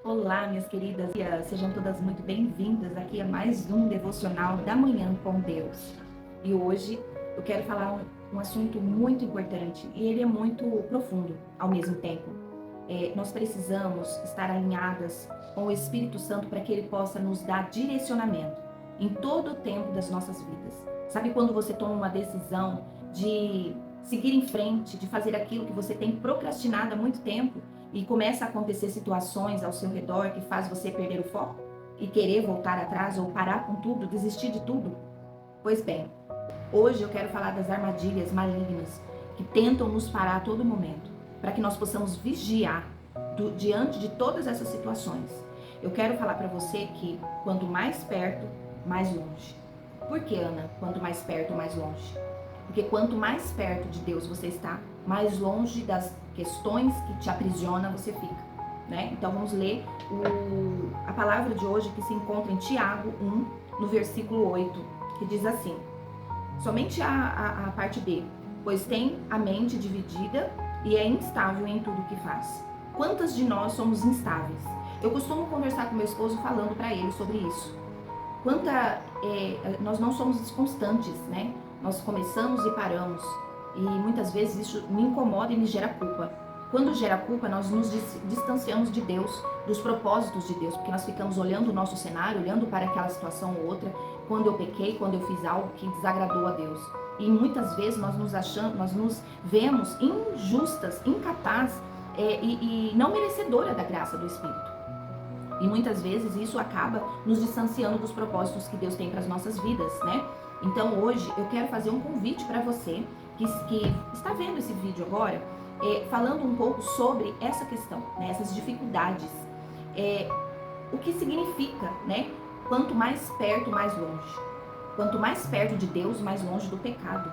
Olá, minhas queridas, sejam todas muito bem-vindas aqui a mais um devocional da Manhã com Deus. E hoje eu quero falar um assunto muito importante e ele é muito profundo ao mesmo tempo. Nós precisamos estar alinhadas com o Espírito Santo para que ele possa nos dar direcionamento em todo o tempo das nossas vidas. Sabe quando você toma uma decisão de seguir em frente, de fazer aquilo que você tem procrastinado há muito tempo? E começa a acontecer situações ao seu redor que faz você perder o foco e querer voltar atrás ou parar com tudo, desistir de tudo? Pois bem, hoje eu quero falar das armadilhas malignas que tentam nos parar a todo momento, para que nós possamos vigiar diante de todas essas situações. Eu quero falar para você que quanto mais perto, mais longe. Por que, Ana? Quanto mais perto, mais longe? Porque quanto mais perto de Deus você está, mais longe das questões que te aprisionam você fica, né? Então vamos ler a palavra de hoje que se encontra em Tiago 1, no versículo 8, que diz assim, somente a parte B, pois tem a mente dividida e é instável em tudo que faz. Quantas de nós somos instáveis? Eu costumo conversar com meu esposo falando para ele sobre isso. Nós não somos constantes, né? Nós começamos e paramos. E muitas vezes isso me incomoda e me gera culpa. Quando gera culpa, nós nos distanciamos de Deus, dos propósitos de Deus, porque nós ficamos olhando o nosso cenário, olhando para aquela situação ou outra, quando eu pequei, quando eu fiz algo que desagradou a Deus. E muitas vezes nós nos vemos injustas, incapazes e não merecedora da graça do Espírito. E muitas vezes isso acaba nos distanciando dos propósitos que Deus tem para as nossas vidas, né? Então hoje eu quero fazer um convite para você que está vendo esse vídeo agora, falando um pouco sobre essa questão, né? Essas dificuldades. O que significa, né? Quanto mais perto, mais longe. Quanto mais perto de Deus, mais longe do pecado.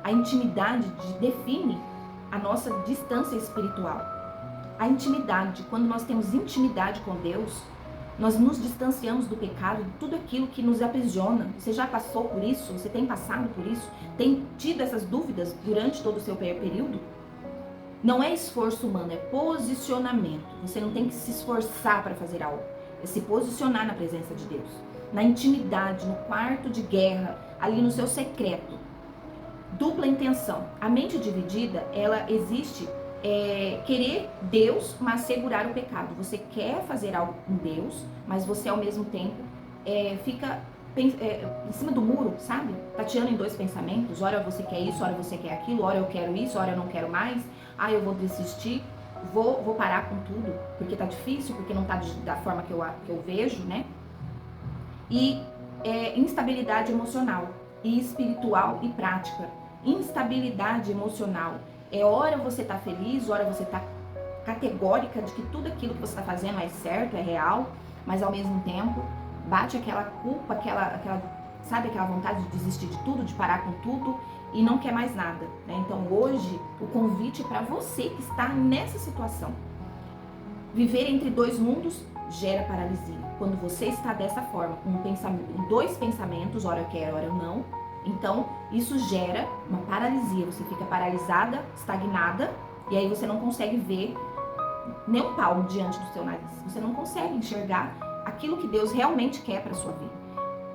A intimidade define a nossa distância espiritual. A intimidade, quando nós temos intimidade com Deus, nós nos distanciamos do pecado, de tudo aquilo que nos aprisiona. Você já passou por isso? Você tem passado por isso? Tem tido essas dúvidas durante todo o seu período? Não é esforço humano, é posicionamento. Você não tem que se esforçar para fazer algo. É se posicionar na presença de Deus. Na intimidade, no quarto de guerra, ali no seu secreto. Dupla intenção. A mente dividida, ela existe querer Deus, mas segurar o pecado. Você quer fazer algo com Deus, mas você ao mesmo tempo fica em cima do muro, sabe? Tateando em dois pensamentos. Ora você quer isso, ora você quer aquilo, ora eu quero isso, ora eu não quero mais. Ah, eu vou desistir, vou parar com tudo, porque tá difícil, porque não tá da forma que eu vejo, né? E instabilidade emocional, e espiritual e prática. Instabilidade emocional. Hora você tá feliz, hora você tá categórica de que tudo aquilo que você tá fazendo é certo, é real, mas ao mesmo tempo bate aquela culpa, sabe, aquela vontade de desistir de tudo, de parar com tudo e não quer mais nada, né? Então hoje o convite é para você que está nessa situação. Viver entre dois mundos gera paralisia. Quando você está dessa forma, dois pensamentos, ora eu quero, ora eu não, então isso gera uma paralisia. Você fica paralisada, estagnada, e aí você não consegue ver nem um palmo diante do seu nariz. Você não consegue enxergar aquilo que Deus realmente quer para sua vida.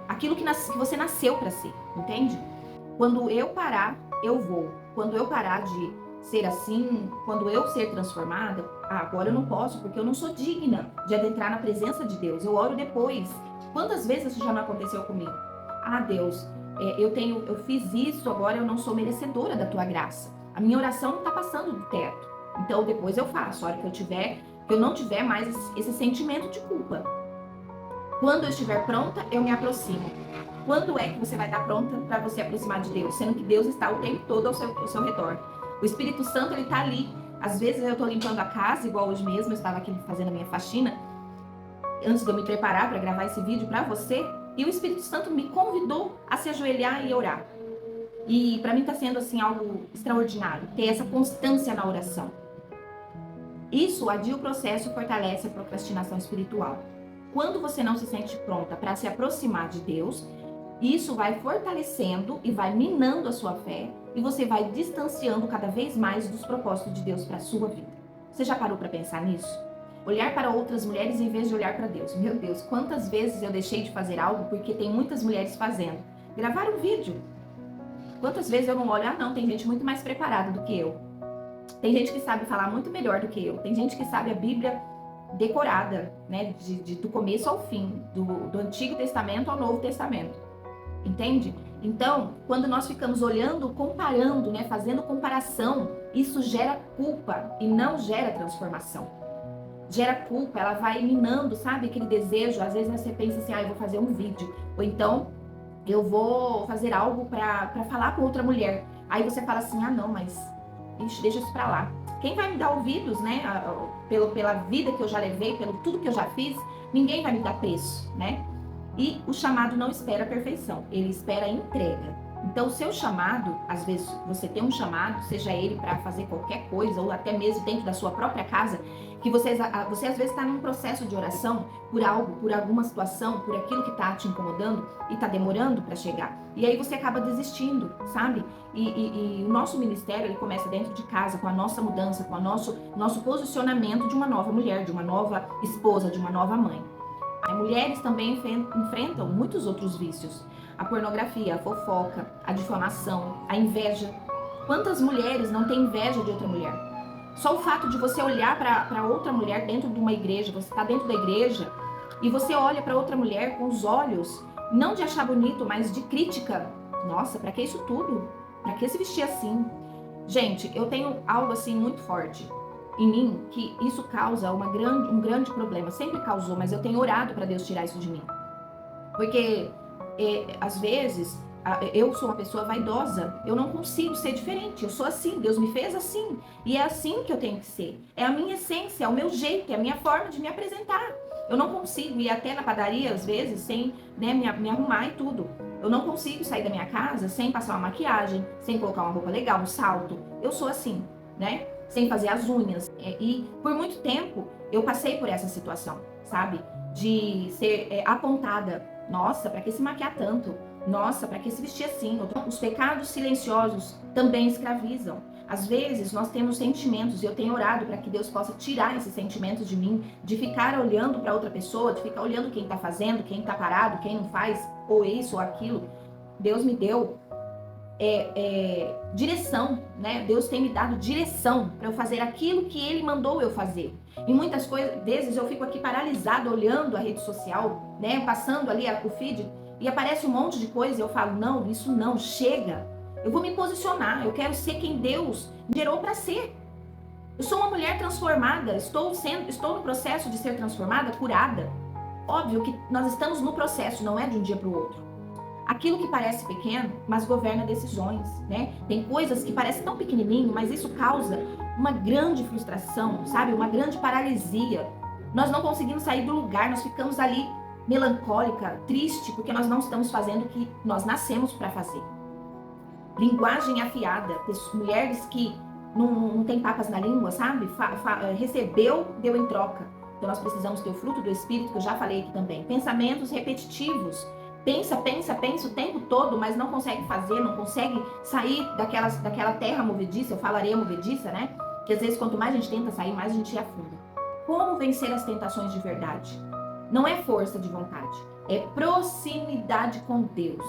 Aquilo que você nasceu para ser, entende? Quando eu parar, eu vou. Quando eu parar de ser assim, quando eu ser transformada, agora eu não posso, porque eu não sou digna de adentrar na presença de Deus. Eu oro depois. Quantas vezes isso já não aconteceu comigo? Ah, Deus, eu fiz isso, agora eu não sou merecedora da tua graça. A minha oração não está passando do teto. Então depois eu faço, a hora que eu não tiver mais esse sentimento de culpa. Quando eu estiver pronta, eu me aproximo. Quando é que você vai estar pronta para você aproximar de Deus? Sendo que Deus está o tempo todo ao seu redor. O Espírito Santo, ele está ali. Às vezes eu estou limpando a casa, igual hoje mesmo, eu estava aqui fazendo a minha faxina, antes de eu me preparar para gravar esse vídeo para você, e o Espírito Santo me convidou a se ajoelhar e orar. E para mim está sendo assim algo extraordinário, ter essa constância na oração. Isso adia o processo e fortalece a procrastinação espiritual. Quando você não se sente pronta para se aproximar de Deus, isso vai fortalecendo e vai minando a sua fé e você vai distanciando cada vez mais dos propósitos de Deus para a sua vida. Você já parou para pensar nisso? Olhar para outras mulheres em vez de olhar para Deus. Meu Deus, quantas vezes eu deixei de fazer algo porque tem muitas mulheres fazendo. Gravar um vídeo. Quantas vezes eu não olho, não, tem gente muito mais preparada do que eu. Tem gente que sabe falar muito melhor do que eu. Tem gente que sabe a Bíblia decorada, né, do começo ao fim, do Antigo Testamento ao Novo Testamento. Entende? Então, quando nós ficamos olhando, comparando, né, fazendo comparação, isso gera culpa e não gera transformação. Gera culpa, ela vai minando, sabe, aquele desejo. Às vezes você pensa assim, eu vou fazer um vídeo, ou então eu vou fazer algo para falar com outra mulher. Aí você fala assim, não, mas deixa isso pra lá. Quem vai me dar ouvidos, né, pela vida que eu já levei, pelo tudo que eu já fiz, ninguém vai me dar preço, né? E o chamado não espera a perfeição, ele espera a entrega. Então, o seu chamado, às vezes você tem um chamado, seja ele para fazer qualquer coisa, ou até mesmo dentro da sua própria casa, que você às vezes está num processo de oração por algo, por alguma situação, por aquilo que está te incomodando e está demorando para chegar. E aí você acaba desistindo, sabe? E o nosso ministério, ele começa dentro de casa, com a nossa mudança, com o nosso posicionamento de uma nova mulher, de uma nova esposa, de uma nova mãe. Mulheres também enfrentam muitos outros vícios. A pornografia, a fofoca, a difamação, a inveja. Quantas mulheres não têm inveja de outra mulher? Só o fato de você olhar para outra mulher dentro de uma igreja, você está dentro da igreja e você olha para outra mulher com os olhos, não de achar bonito, mas de crítica. Nossa, para que isso tudo? Para que se vestir assim? Gente, eu tenho algo assim muito forte em mim, que isso causa um grande problema. Sempre causou, mas eu tenho orado para Deus tirar isso de mim. Porque, às vezes, eu sou uma pessoa vaidosa, eu não consigo ser diferente, eu sou assim, Deus me fez assim, e é assim que eu tenho que ser. É a minha essência, é o meu jeito, é a minha forma de me apresentar. Eu não consigo ir até na padaria, às vezes, sem, né, me arrumar e tudo. Eu não consigo sair da minha casa sem passar uma maquiagem, sem colocar uma roupa legal, um salto. Eu sou assim, né? Sem fazer as unhas. E por muito tempo eu passei por essa situação, sabe? De ser apontada. Nossa, para que se maquiar tanto? Nossa, para que se vestir assim? Os pecados silenciosos também escravizam. Às vezes nós temos sentimentos e eu tenho orado para que Deus possa tirar esses sentimentos de mim, de ficar olhando para outra pessoa, de ficar olhando quem está fazendo, quem está parado, quem não faz, ou isso ou aquilo. Deus me deu direção, né? Deus tem me dado direção para eu fazer aquilo que Ele mandou eu fazer. E muitas vezes eu fico aqui paralisada olhando a rede social, né? Passando ali o feed e aparece um monte de coisa e eu falo, não, isso não, chega. Eu vou me posicionar, eu quero ser quem Deus me gerou para ser. Eu sou uma mulher transformada, estou no processo de ser transformada, curada. Óbvio que nós estamos no processo, não é de um dia para o outro. Aquilo que parece pequeno, mas governa decisões, né? Tem coisas que parecem tão pequenininho, mas isso causa uma grande frustração, sabe? Uma grande paralisia. Nós não conseguimos sair do lugar, nós ficamos ali melancólica, triste, porque nós não estamos fazendo o que nós nascemos para fazer. Linguagem afiada, mulheres que não tem papas na língua, sabe? Recebeu, deu em troca. Então nós precisamos ter o fruto do Espírito, que eu já falei aqui também. Pensamentos repetitivos. Pensa o tempo todo, mas não consegue fazer, não consegue sair daquela terra movediça, eu falo areia movediça, né? Que às vezes quanto mais a gente tenta sair, mais a gente afunda. Como vencer as tentações de verdade? Não é força de vontade, é proximidade com Deus.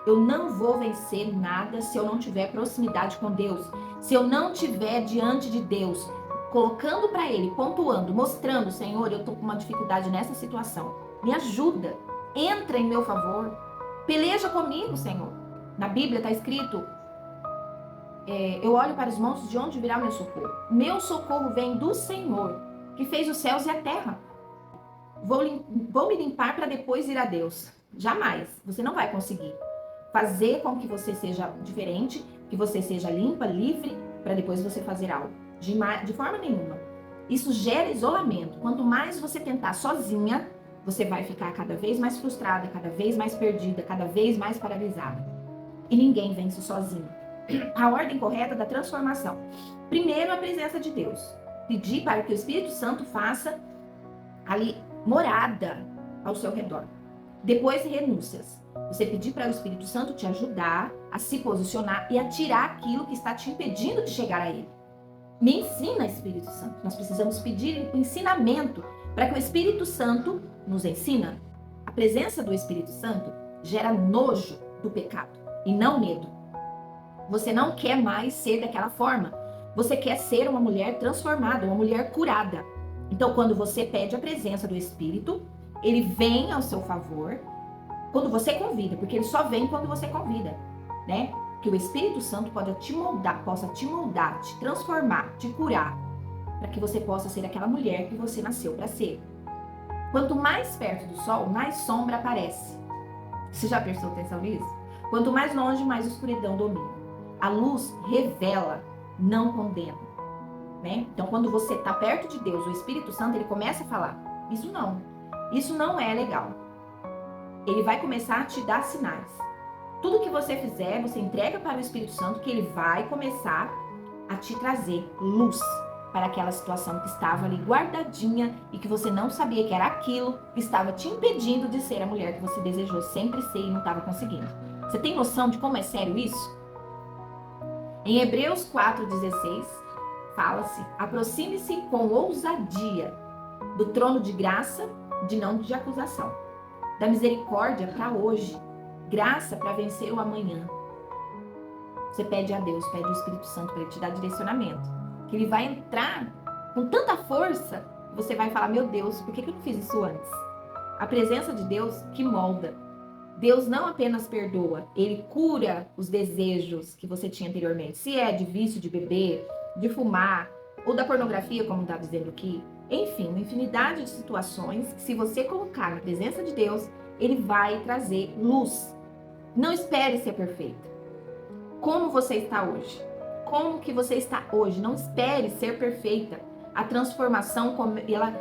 Eu não vou vencer nada se eu não tiver proximidade com Deus. Se eu não tiver diante de Deus, colocando para Ele, pontuando, mostrando, Senhor, eu tô com uma dificuldade nessa situação. Me ajuda. Entra em meu favor, peleja comigo, Senhor. Na Bíblia está escrito, eu olho para os montes, de onde virá o meu socorro? Meu socorro vem do Senhor, que fez os céus e a terra. Vou me limpar para depois ir a Deus. Jamais, você não vai conseguir fazer com que você seja diferente, que você seja limpa, livre, para depois você fazer algo. De forma nenhuma. Isso gera isolamento. Quanto mais você tentar sozinha, você vai ficar cada vez mais frustrada, cada vez mais perdida, cada vez mais paralisada. E ninguém vence sozinho. A ordem correta da transformação. Primeiro, a presença de Deus. Pedir para que o Espírito Santo faça ali morada ao seu redor. Depois, renúncias. Você pedir para o Espírito Santo te ajudar a se posicionar e a tirar aquilo que está te impedindo de chegar a Ele. Me ensina, Espírito Santo. Nós precisamos pedir ensinamento para que o Espírito Santo nos ensina. A presença do Espírito Santo gera nojo do pecado e não medo. Você não quer mais ser daquela forma. Você quer ser uma mulher transformada, uma mulher curada. Então, quando você pede a presença do Espírito, ele vem ao seu favor quando você convida, porque ele só vem quando você convida, né? Que o Espírito Santo possa te moldar, te transformar, te curar, para que você possa ser aquela mulher que você nasceu para ser. Quanto mais perto do sol, mais sombra aparece. Você já prestou atenção nisso? Quanto mais longe, mais escuridão domina. A luz revela, não condena, né? Então, quando você está perto de Deus, o Espírito Santo, ele começa a falar, isso não é legal. Ele vai começar a te dar sinais. Tudo que você fizer, você entrega para o Espírito Santo, que ele vai começar a te trazer luz para aquela situação que estava ali guardadinha e que você não sabia que era aquilo que estava te impedindo de ser a mulher que você desejou sempre ser e não estava conseguindo. Você tem noção de como é sério isso? Em Hebreus 4,16, fala-se: aproxime-se com ousadia do trono de graça, não de acusação, da misericórdia para hoje, graça para vencer o amanhã. Você pede a Deus, pede o Espírito Santo para ele te dar direcionamento, que ele vai entrar com tanta força, você vai falar, meu Deus, por que eu não fiz isso antes? A presença de Deus que molda. Deus não apenas perdoa, ele cura os desejos que você tinha anteriormente. Se é de vício de beber, de fumar, ou da pornografia, como está dizendo aqui. Enfim, uma infinidade de situações que, se você colocar na presença de Deus, ele vai trazer luz. Não espere ser perfeita. Como você está hoje? Como que você está hoje? Não espere ser perfeita. A transformação, ela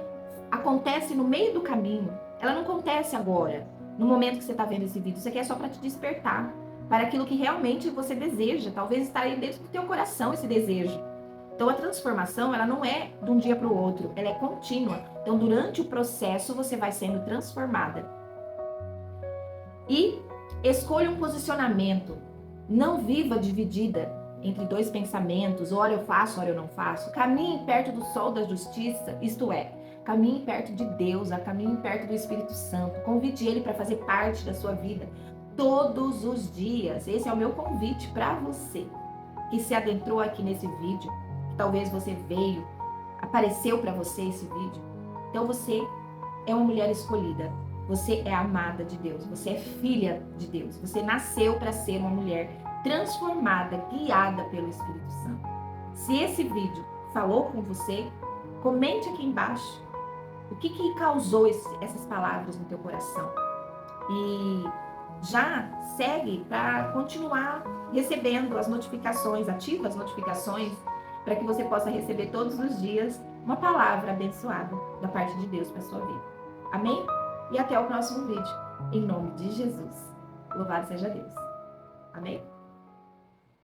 acontece no meio do caminho. Ela não acontece agora, no momento que você está vendo esse vídeo. Isso aqui é só para te despertar para aquilo que realmente você deseja. Talvez está aí dentro do teu coração esse desejo. Então, a transformação, ela não é de um dia para o outro, ela é contínua. Então, durante o processo, você vai sendo transformada. E escolha um posicionamento. Não viva dividida entre dois pensamentos, ora eu faço, ora eu não faço. Caminhe perto do sol da justiça, isto é, caminhe perto de Deus, caminhe perto do Espírito Santo. Convide ele para fazer parte da sua vida todos os dias. Esse é o meu convite para você que se adentrou aqui nesse vídeo. Talvez você veio, apareceu para você esse vídeo. Então você é uma mulher escolhida. Você é amada de Deus. Você é filha de Deus. Você nasceu para ser uma mulher transformada, guiada pelo Espírito Santo. Se esse vídeo falou com você, comente aqui embaixo. O que causou essas palavras no teu coração? E já segue para continuar recebendo as notificações, ativa as notificações, para que você possa receber todos os dias uma palavra abençoada da parte de Deus para a sua vida. Amém? E até o próximo vídeo. Em nome de Jesus. Louvado seja Deus. Amém?